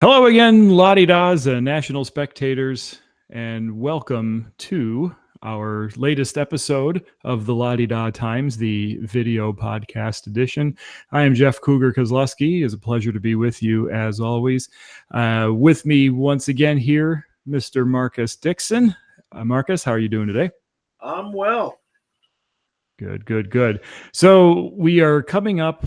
Hello again, La-di-das and national spectators, and welcome to our latest episode of the La-di-da Times, the video podcast edition. I am Jeff Cougar Kozlowski. It's a pleasure to be with you as always. With me once again here, Mr. Marcus Dixon. Marcus, how are you doing today? I'm well. Good. So we are coming up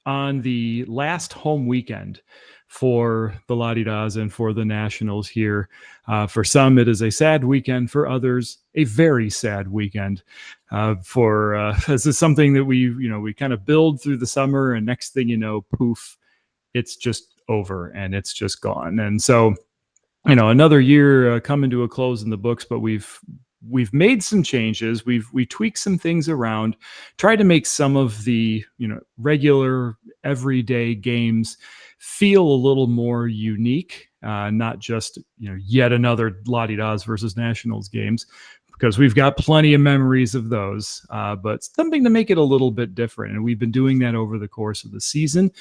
on the last home weekend for the La-di-das and for the Nationals here. For some, it is a sad weekend. For others, a very sad weekend. This is something that we kind of build through the summer, and next thing you know, poof, it's just over and it's just gone. And so, another year coming to a close in the books, but we've made some changes. We tweaked some things around, tried to make some of the regular everyday games feel a little more unique, not just yet another La-di-das versus Nationals games, because we've got plenty of memories of those, but something to make it a little bit different. And we've been doing that over the course of the season.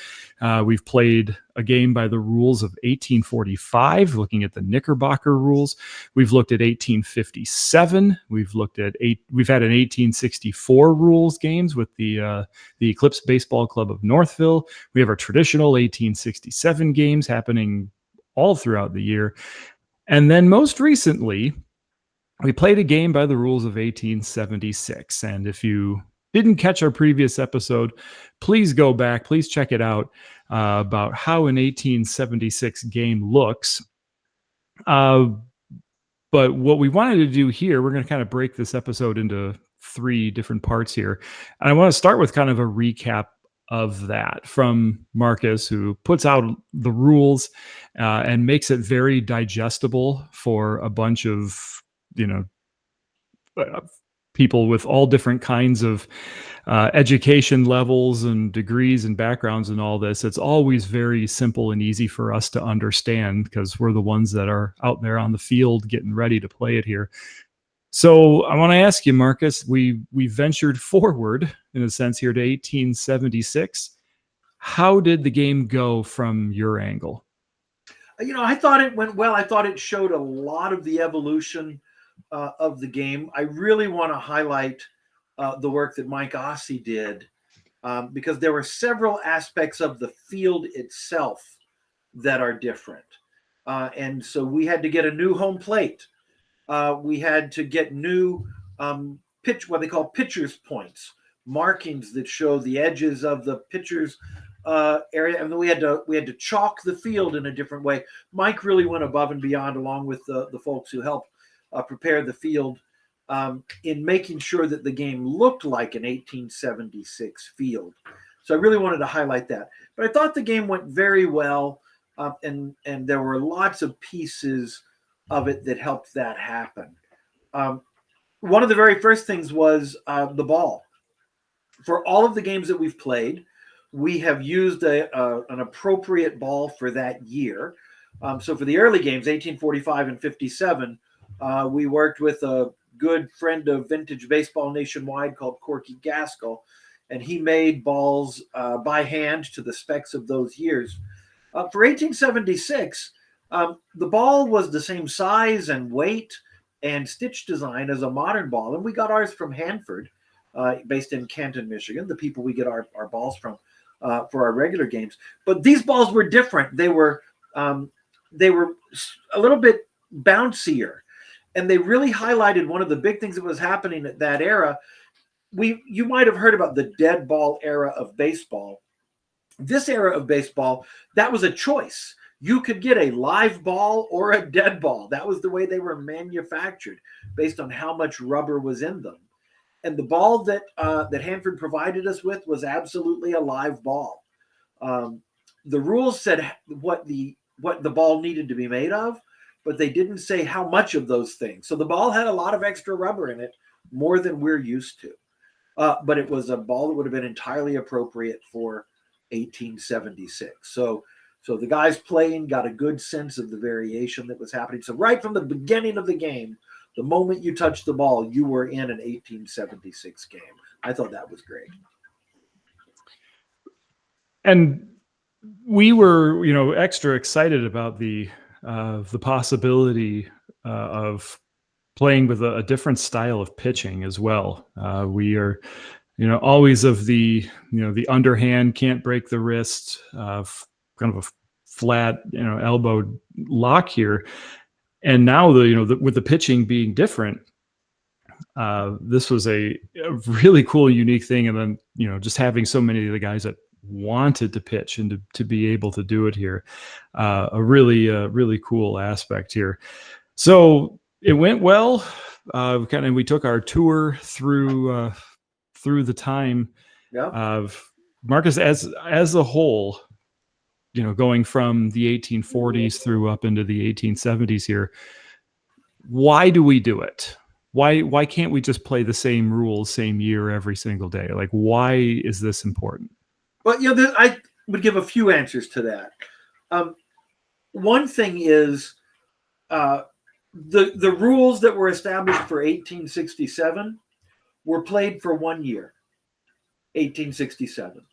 We've played a game by the rules of 1845, looking at the Knickerbocker rules. We've looked at 1857. We've had an 1864 rules games with the Eclipse Baseball Club of Northville. We have our traditional 1867 games happening all throughout the year. And then most recently, we played a game by the rules of 1876. And if you didn't catch our previous episode, please go back, please check it out, about how an 1876 game looks. But what we wanted to do here, we're going to kind of break this episode into three different parts here. And I want to start with kind of a recap of that from Marcus, who puts out the rules and makes it very digestible for a bunch of people with all different kinds of education levels and degrees and backgrounds and all this. It's always very simple and easy for us to understand because we're the ones that are out there on the field getting ready to play it here. So I want to ask you, Marcus, we ventured forward in a sense here to 1876. How did the game go from your angle? I thought it went well. I thought it showed a lot of the evolution of the game. I really want to highlight the work that Mike Ossie did because there were several aspects of the field itself that are different. And so we had to get a new home plate. We had to get new what they call pitcher's points, markings that show the edges of the pitcher's area, and then we had to chalk the field in a different way. Mike really went above and beyond, along with the folks who helped prepare the field in making sure that the game looked like an 1876 field. So I really wanted to highlight that. But I thought the game went very well, and there were lots of pieces of it that helped that happen. One of the very first things was the ball. For all of the games that we've played, we have used an appropriate ball for that year. So for the early games, 1845 and 57, we worked with a good friend of vintage baseball nationwide called Corky Gaskell, and he made balls by hand to the specs of those years. For 1876, the ball was the same size and weight and stitch design as a modern ball, and we got ours from Hanford, based in Canton, Michigan, the people we get our balls from for our regular games. But these balls were different. They were a little bit bouncier, and they really highlighted one of the big things that was happening at that era. You might have heard about the dead ball era of baseball. This era of baseball, that was a choice. You could get a live ball or a dead ball. That was the way they were manufactured, based on how much rubber was in them. And the ball that Hanford provided us with was absolutely a live ball. The rules said what the ball needed to be made of, but they didn't say how much of those things. So the ball had a lot of extra rubber in it, more than we're used to. But it was a ball that would have been entirely appropriate for 1876. So the guys playing got a good sense of the variation that was happening. So right from the beginning of the game, the moment you touched the ball, you were in an 1876 game. I thought that was great. And we were, extra excited about the possibility of playing with a different style of pitching as well. We are, always of the underhand, can't break the wrist, kind of a flat, elbow lock here. And now with the pitching being different, this was a really cool, unique thing. And then, just having so many of the guys that wanted to pitch and to be able to do it here, a really cool aspect here. So it went well. We took our tour through the time of Marcus as a whole, going from the 1840s through up into the 1870s here. Why do we do it? Why can't we just play the same rules, same year every single day? Like, why is this important? Well, I would give a few answers to that. One thing is the rules that were established for 1867 were played for 1 year, 1867.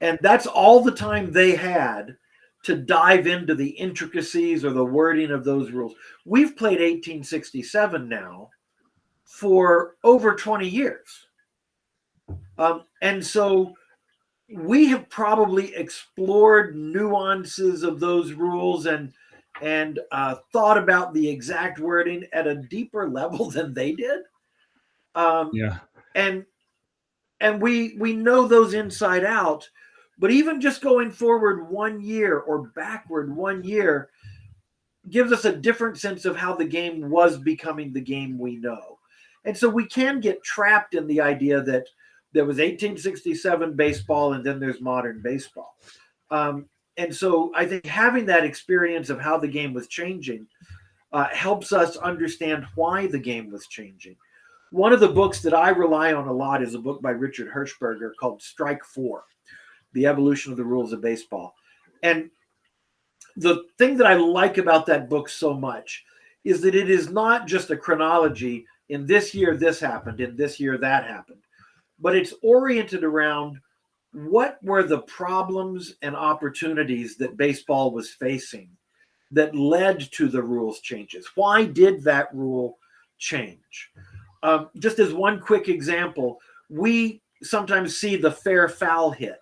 And that's all the time they had to dive into the intricacies or the wording of those rules. We've played 1867 now for over 20 years. And so we have probably explored nuances of those rules and thought about the exact wording at a deeper level than they did. And we know those inside out. But even just going forward 1 year or backward 1 year gives us a different sense of how the game was becoming the game we know. And so we can get trapped in the idea that there was 1867 baseball and then there's modern baseball. And so I think having that experience of how the game was changing helps us understand why the game was changing. One of the books that I rely on a lot is a book by Richard Hirschberger called Strike 4. The Evolution of the Rules of Baseball. And the thing that I like about that book so much is that it is not just a chronology. In this year, this happened. In this year, that happened. But it's oriented around what were the problems and opportunities that baseball was facing that led to the rules changes. Why did that rule change? Just as one quick example, we sometimes see the fair foul hit,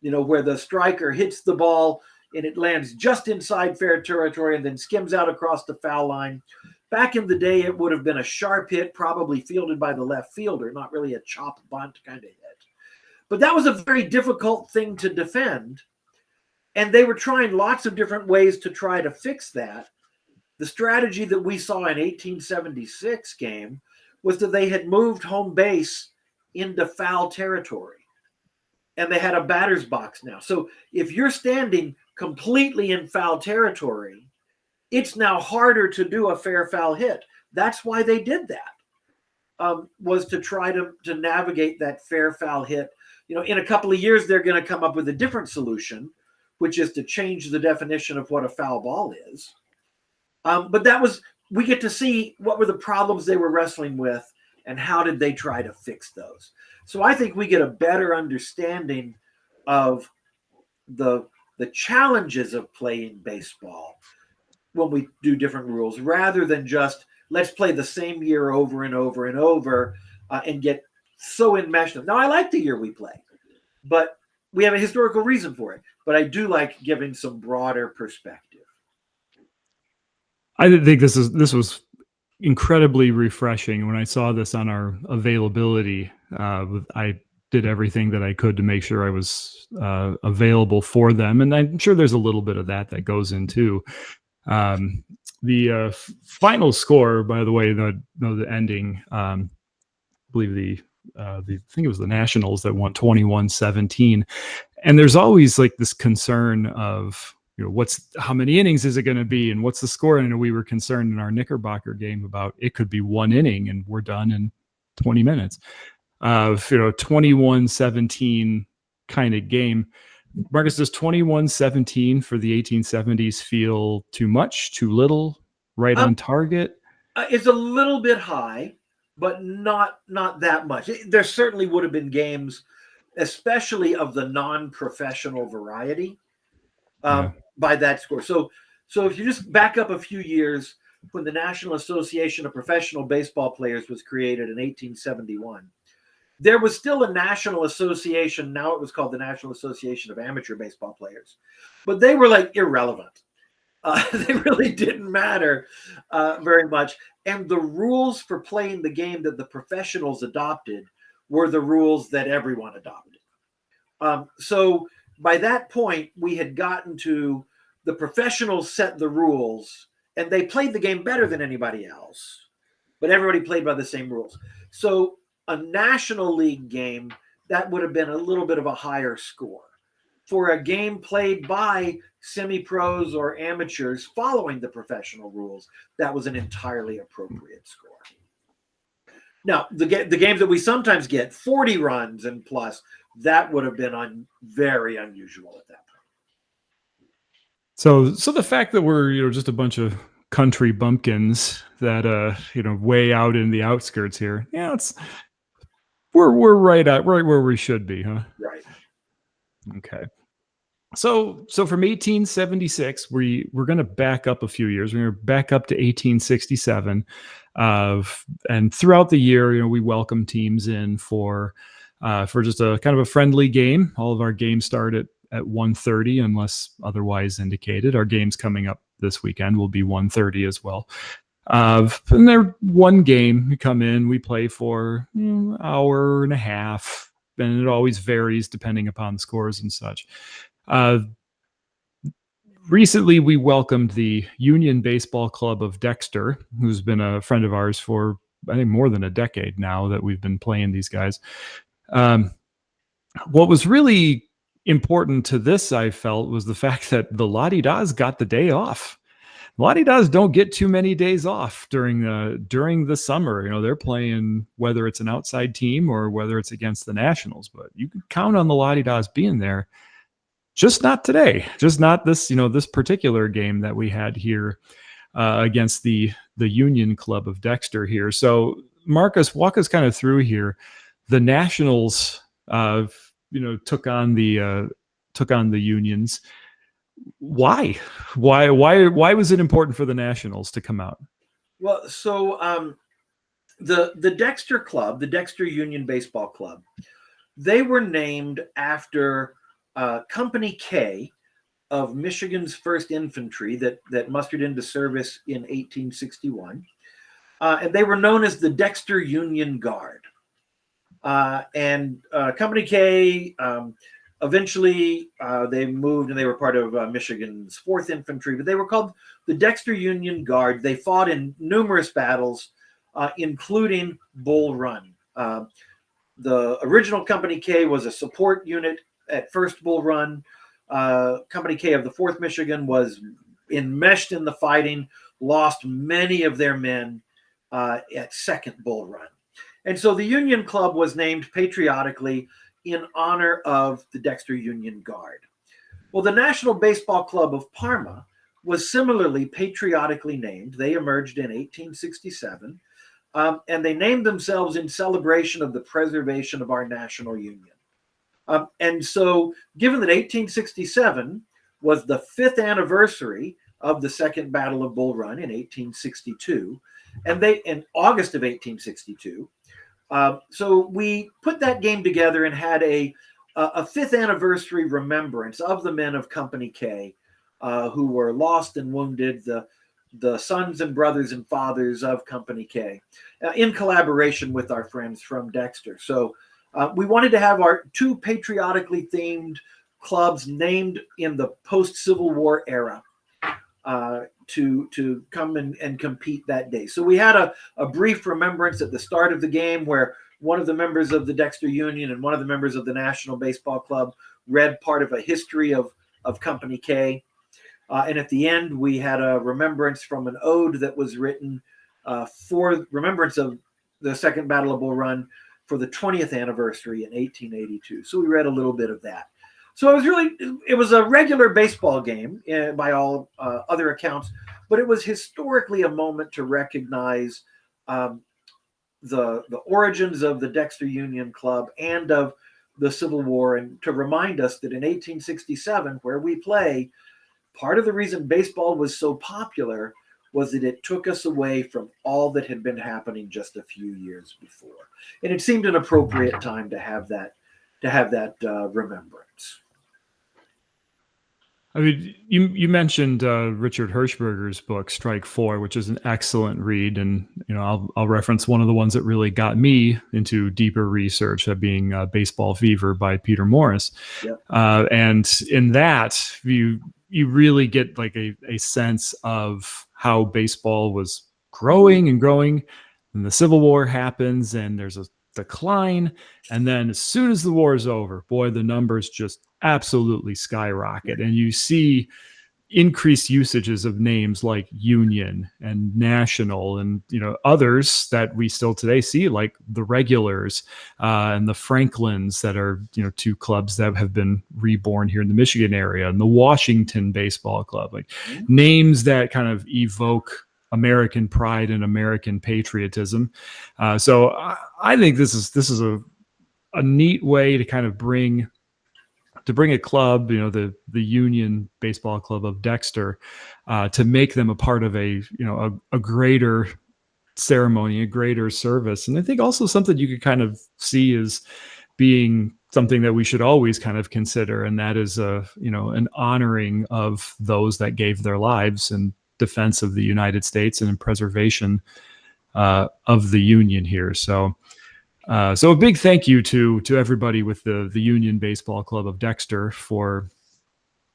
where the striker hits the ball and it lands just inside fair territory and then skims out across the foul line. Back in the day, it would have been a sharp hit, probably fielded by the left fielder, not really a chop bunt kind of hit. But that was a very difficult thing to defend. And they were trying lots of different ways to try to fix that. The strategy that we saw in 1876 game was that they had moved home base into foul territory. And they had a batter's box now. So if you're standing completely in foul territory, it's now harder to do a fair foul hit. That's why they did that, was to try to navigate that fair foul hit. In a couple of years, they're going to come up with a different solution, which is to change the definition of what a foul ball is. But we get to see what were the problems they were wrestling with and how did they try to fix those. So I think we get a better understanding of the challenges of playing baseball when we do different rules, rather than just let's play the same year over and over and over and get so enmeshed. Now, I like the year we play, but we have a historical reason for it. But I do like giving some broader perspective. I think this was incredibly refreshing. When I saw this on our availability, I did everything that I could to make sure I was available for them, and I'm sure there's a little bit of that goes into the final score. By the way, the ending, I believe I think it was the Nationals that won 21-17, and there's always like this concern of, how many innings is it going to be and what's the score? And we were concerned in our Knickerbocker game about it could be one inning and we're done in 20 minutes. 21-17 kind of game. Marcus, does 21-17 for the 1870s feel too much, too little, right on target? It's a little bit high, but not that much. There certainly would have been games especially of the non-professional variety, Yeah. by that score. So if you just back up a few years, when the National Association of Professional Baseball Players was created in 1871, there was still a national association. Now it was called the National Association of Amateur Baseball Players, but they were like irrelevant. They really didn't matter very much. And the rules for playing the game that the professionals adopted were the rules that everyone adopted. So by that point, we had gotten to the professionals set the rules, and they played the game better than anybody else, but everybody played by the same rules. So a National League game, that would have been a little bit of a higher score. For a game played by semi-pros or amateurs following the professional rules, that was an entirely appropriate score. Now, the games that we sometimes get, 40 runs and plus, that would have been very unusual at that point. So the fact that we're just a bunch of country bumpkins that way out in the outskirts here, we're right where we should be, huh? Right. Okay. So from 1876, we're going to back up a few years. We're going to back up to 1867, and throughout the year, we welcome teams in for just a kind of a friendly game. All of our games start at 1:30, unless otherwise indicated. Our games coming up this weekend will be 1:30 as well. And they're one game. We come in, we play for an hour and a half, and it always varies depending upon the scores and such. Recently, we welcomed the Union Baseball Club of Dexter, who's been a friend of ours for, I think, more than a decade now that we've been playing these guys. What was really important to this, I felt, was the fact that the La-Di-Das got the day off. La-Di-Das don't get too many days off during the summer. They're playing, whether it's an outside team or whether it's against the Nationals, but you can count on the La-Di-Das being there. Just not today. Just not this, this particular game that we had here against the Union Club of Dexter here. So, Marcus, walk us kind of through here. The Nationals, took on the Unions. Why was it important for the Nationals to come out? Well, so the Dexter Club, the Dexter Union Baseball Club, they were named after Company K of Michigan's 1st Infantry that mustered into service in 1861. And they were known as the Dexter Union Guard. And Company K, eventually they moved and they were part of Michigan's 4th Infantry, but they were called the Dexter Union Guard. They fought in numerous battles, including Bull Run. The original Company K was a support unit at First Bull Run. Company K of the 4th Michigan was enmeshed in the fighting, lost many of their men at Second Bull Run. And so the Union Club was named patriotically in honor of the Dexter Union Guard. Well, the National Baseball Club of Parma was similarly patriotically named. They emerged in 1867, and they named themselves in celebration of the preservation of our national union. And so, given that 1867 was the 5th anniversary of the Second Battle of Bull Run in 1862, and they in August of 1862, so we put that game together and had a 5th anniversary remembrance of the men of Company K who were lost and wounded, the sons and brothers and fathers of Company K, in collaboration with our friends from Dexter. So we wanted to have our 2 patriotically themed clubs named in the post-Civil War era to come and compete that day. So we had a brief remembrance at the start of the game where one of the members of the Dexter Union and one of the members of the National Baseball Club read part of a history of Company K. And at the end, we had a remembrance from an ode that was written for remembrance of the Second Battle of Bull Run for the 20th anniversary in 1882. So we read a little bit of that. So it was a regular baseball game by all other accounts, but it was historically a moment to recognize the origins of the Dexter Union Club and of the Civil War and to remind us that in 1867, where we play, part of the reason baseball was so popular was that it took us away from all that had been happening just a few years before, and it seemed an appropriate time to have that remembrance. I mean, you mentioned Richard Hirschberger's book Strike Four, which is an excellent read, and I'll reference one of the ones that really got me into deeper research, that being Baseball Fever by Peter Morris. Yep. And in that, you really get like a sense of how baseball was growing and growing, and the Civil War happens, and there's a decline, and then as soon as the war is over, boy, the numbers just absolutely skyrocket, and you see increased usages of names like Union and National, and others that we still today see, like the Regulars and the Franklins, that are two clubs that have been reborn here in the Michigan area, and the Washington Baseball Club, like names that kind of evoke American pride and American patriotism. So I think this is a neat way to kind of bring a club, the Union Baseball Club of Dexter, to make them a part of a greater ceremony, a greater service. And I think also something you could kind of see as being something that we should always kind of consider, and that is an honoring of those that gave their lives in defense of the United States and in preservation of the Union here. So a big thank you to everybody with the Union Baseball Club of Dexter for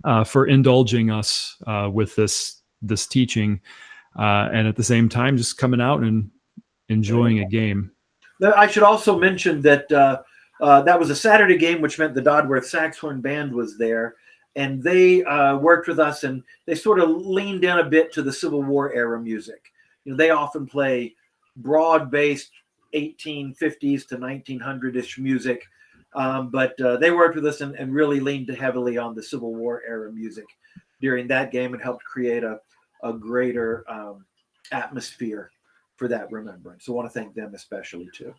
indulging us with this teaching, and at the same time just coming out and enjoying a game. I should also mention that that was a Saturday game, which meant the Dodworth Saxhorn Band was there, and they worked with us, and they sort of leaned in a bit to the Civil War era music. They often play broad-based 1850s to 1900-ish music, but they worked with us and really leaned heavily on the Civil War era music during that game, and helped create a greater atmosphere for that remembrance. So I want to thank them especially too.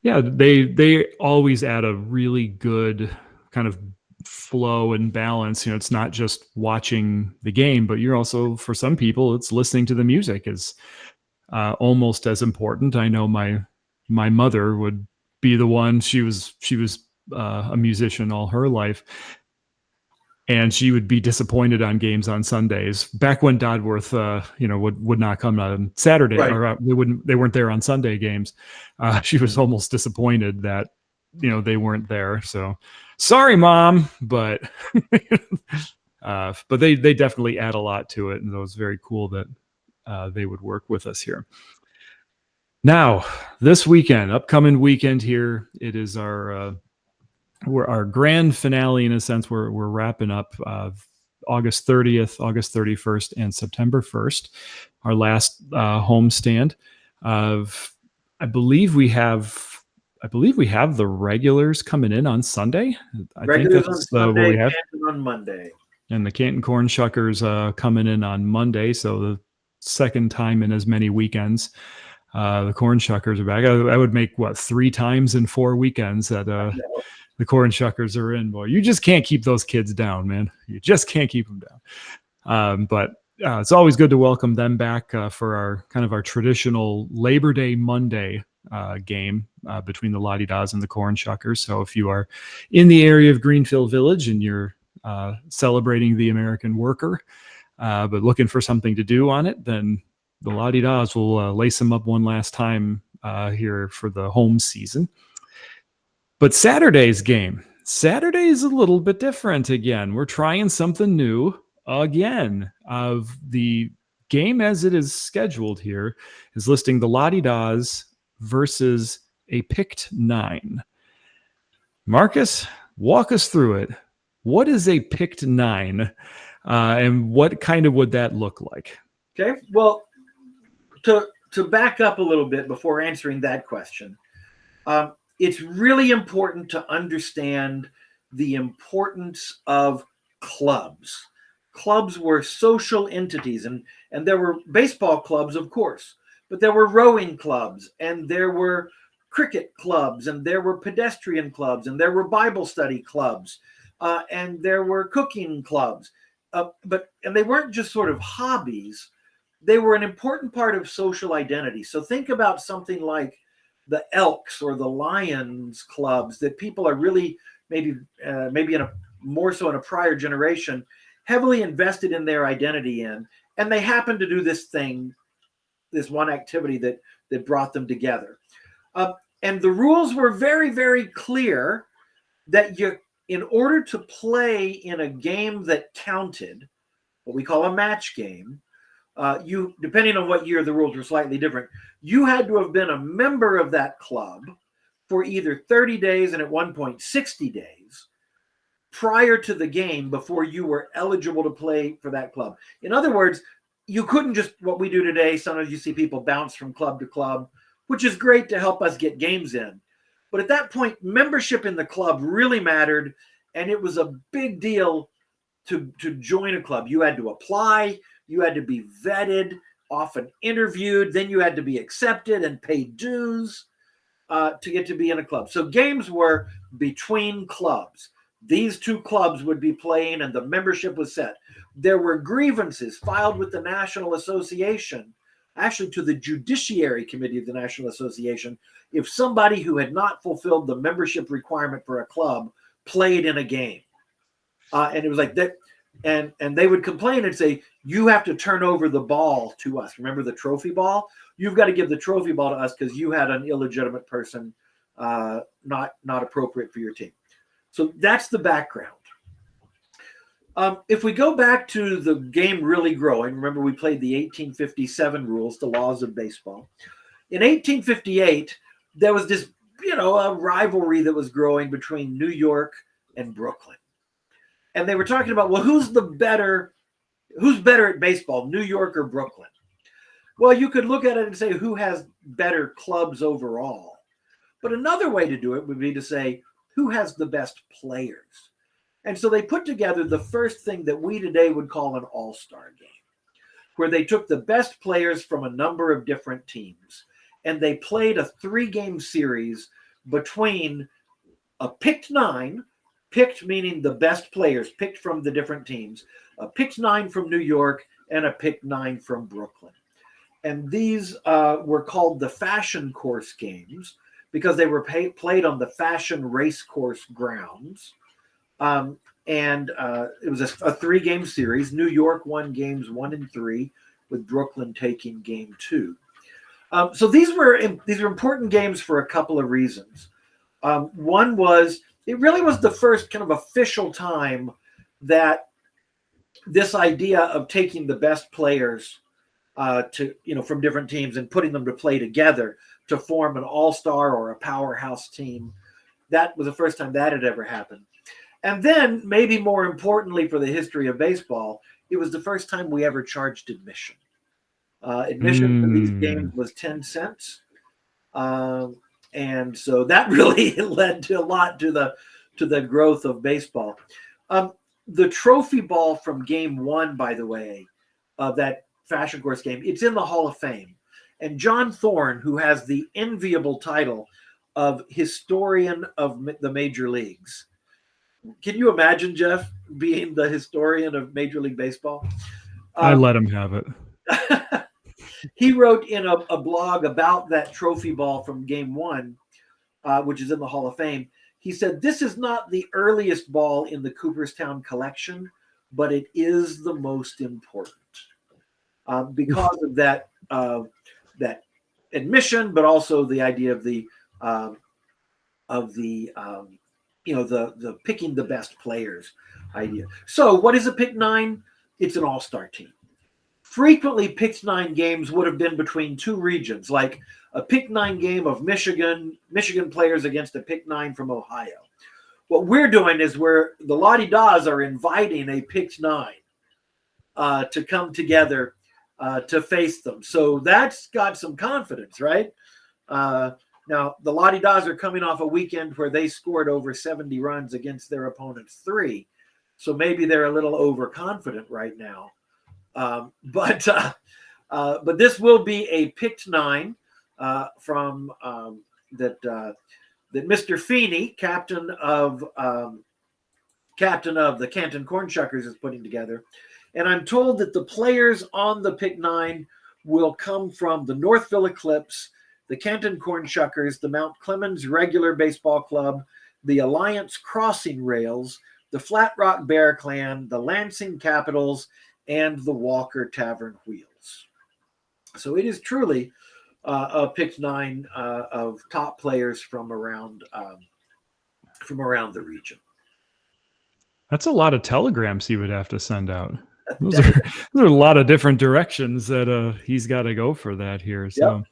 Yeah, they always add a really good kind of flow and balance. It's not just watching the game, but you're also, for some people, it's listening to the music is almost as important. I know my mother would be the one. She was a musician all her life, and she would be disappointed on games on Sundays. Back when Dodworth, would not come on Saturday, right, or they weren't there on Sunday games. She was almost disappointed that they weren't there. So sorry, Mom, but they definitely add a lot to it, and it was very cool that they would work with us here. Now, this upcoming weekend here, it is our grand finale, in a sense. We're wrapping up August 30th, August 31st, and September 1st, our last homestand. I believe we have the Regulars coming in on Sunday. I think that's what we have. Canton on Monday. And the Canton Corn Shuckers coming in on Monday. So the second time in as many weekends. The Corn Shuckers are back. I would make 3 times in 4 weekends that the Corn Shuckers are in. Boy, you just can't keep those kids down, man. You just can't keep them down. But it's always good to welcome them back for our traditional Labor Day Monday game between the La-Di-Das and the Corn Shuckers. So if you are in the area of Greenfield Village and you're celebrating the American worker, but looking for something to do on it, then the La-Di-Das will lace them up one last time here for the home season. But Saturday's game, Saturday is a little bit different again. We're trying something new again. Of the game as it is scheduled here is listing the La-Di-Das versus a picked 9. Marcus, walk us through it. What is a picked 9, and what kind of would that look like? Okay, well, to to back up a little bit before answering that question, it's really important to understand the importance of clubs. Clubs were social entities, and there were baseball clubs, of course, but there were rowing clubs, and there were cricket clubs, and there were pedestrian clubs, and there were Bible study clubs, and there were cooking clubs. And they weren't just sort of hobbies; they were an important part of social identity. So think about something like the Elks or the Lions clubs that people are really maybe in a more so in a prior generation heavily invested in their identity in, and they happen to do this thing, this one activity that brought them together. And the rules were very, very clear that in order to play in a game that counted, what we call a match game, you, depending on what year, the rules were slightly different. You had to have been a member of that club for either 30 days and at one point 60 days prior to the game before you were eligible to play for that club. In other words, you couldn't just, what we do today, sometimes you see people bounce from club to club, which is great to help us get games in. But at that point, membership in the club really mattered, and it was a big deal to join a club. You had to apply, you had to be vetted, often interviewed, then you had to be accepted and pay dues to get to be in a club. So games were between clubs. These two clubs would be playing and the membership was set. There were grievances filed with the National Association, actually to the Judiciary Committee of the National Association, if somebody who had not fulfilled the membership requirement for a club played in a game. And it was like that. And they would complain and say, you have to turn over the ball to us. Remember the trophy ball? You've got to give the trophy ball to us because you had an illegitimate person not appropriate for your team. So that's the background. If we go back to the game really growing, remember we played the 1857 rules, the laws of baseball. In 1858, there was this, a rivalry that was growing between New York and Brooklyn. And they were talking about, well, who's better at baseball, New York or Brooklyn? Well, you could look at it and say who has better clubs overall. But another way to do it would be to say who has the best players. And so they put together the first thing that we today would call an all-star game, where they took the best players from a number of different teams, and they played a 3-game series between a picked 9, picked meaning the best players, picked from the different teams, a picked 9 from New York, and a picked 9 from Brooklyn. And these were called the Fashion Course games because they were played on the Fashion Race Course grounds. And it was a 3-game series. New York won games 1 and 3, with Brooklyn taking game 2. So these were important games for a couple of reasons. One was it really was the first kind of official time that this idea of taking the best players from different teams and putting them to play together to form an all-star or a powerhouse team, that was the first time that had ever happened. And then, maybe more importantly for the history of baseball, it was the first time we ever charged admission. Admission for these games was 10 cents. And so that really led to a lot to the growth of baseball. The trophy ball from game 1, by the way, of that Fashion Course game, it's in the Hall of Fame. And John Thorne, who has the enviable title of historian of the major leagues. Can you imagine, Jeff, being the historian of Major League Baseball? I let him have it. He wrote in a blog about that trophy ball from game 1, which is in the Hall of Fame. He said, this is not the earliest ball in the Cooperstown collection, but it is the most important because of that admission, but also the idea of the picking the best players idea. So what is a pick 9? It's an all-star team. Frequently, picked 9 games would have been between 2 regions, like a pick 9 game of Michigan players against a pick 9 from Ohio. What we're doing is the La-Di-Da's are inviting a picked 9 to come together to face them. So that's got some confidence, right? Now, the Lottie Daws are coming off a weekend where they scored over 70 runs against their opponent's 3. So maybe they're a little overconfident right now. But this will be a picked 9 from that Mr. Feeney, captain of the Canton Cornshuckers, is putting together. And I'm told that the players on the pick 9 will come from the Northville Eclipse, the Canton Cornshuckers, the Mount Clemens Regular Baseball Club, the Alliance Crossing Rails, the Flat Rock Bear Clan, the Lansing Capitals, and the Walker Tavern Wheels. So it is truly a picked 9 of top players from around the region. That's a lot of telegrams he would have to send out. Those are a lot of different directions that he's got to go for that here. So,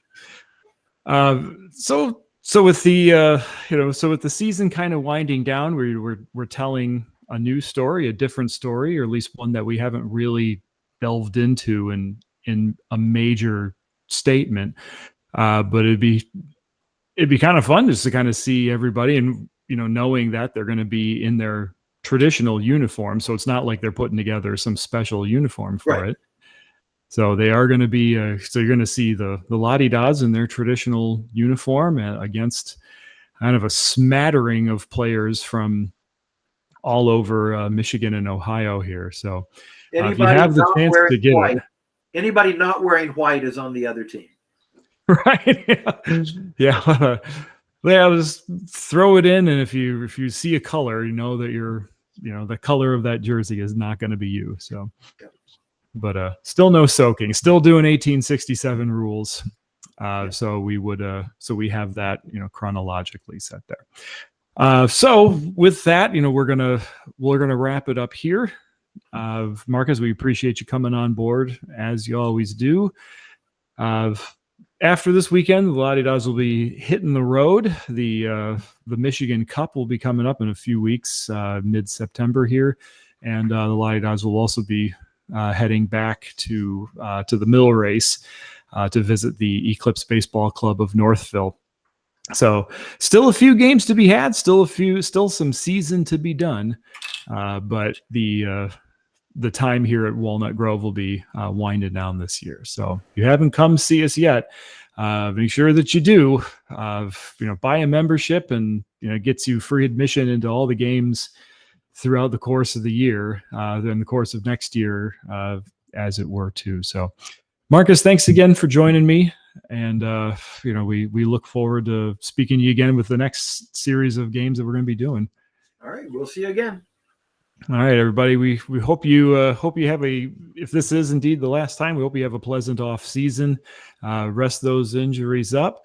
so with the with the season kind of winding down, we're telling a new story, a different story, or at least one that we haven't really delved into in a major statement. But it'd be kind of fun just to kind of see everybody, and knowing that they're going to be in their traditional uniform, so it's not like they're putting together some special uniform for it. So they are going to be so you're going to see the Lottie Daws in their traditional uniform against kind of a smattering of players from all over Michigan and Ohio here. So if you have the chance to get white, anybody not wearing white is on the other team. Right. Yeah. Just throw it in, and if you see a color, that the color of that jersey is not going to be you. So, but still no soaking, still doing 1867 rules. So we have that chronologically set there. So with that, we're gonna wrap it up here. Marcus, we appreciate you coming on board as you always do. After this weekend, the Lottie Daws will be hitting the road. The Michigan Cup will be coming up in a few weeks, mid-September here, and the Lottie Daws will also be heading back to the mill race to visit the Eclipse Baseball Club of Northville. So, still a few games to be had, still some season to be done, but the time here at Walnut Grove will be winding down this year. So if you haven't come see us yet, make sure that you do. Buy a membership, and it gets you free admission into all the games throughout the course of the year, then the course of next year, as it were too. So, Marcus, thanks again for joining me, and we look forward to speaking to you again with the next series of games that we're going to be doing. All right, we'll see you again. All right, everybody. We hope you have if this is indeed the last time, we hope you have a pleasant off season. Rest those injuries up.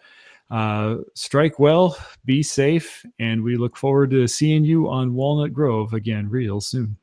Strike well, be safe, and we look forward to seeing you on Walnut Grove again real soon.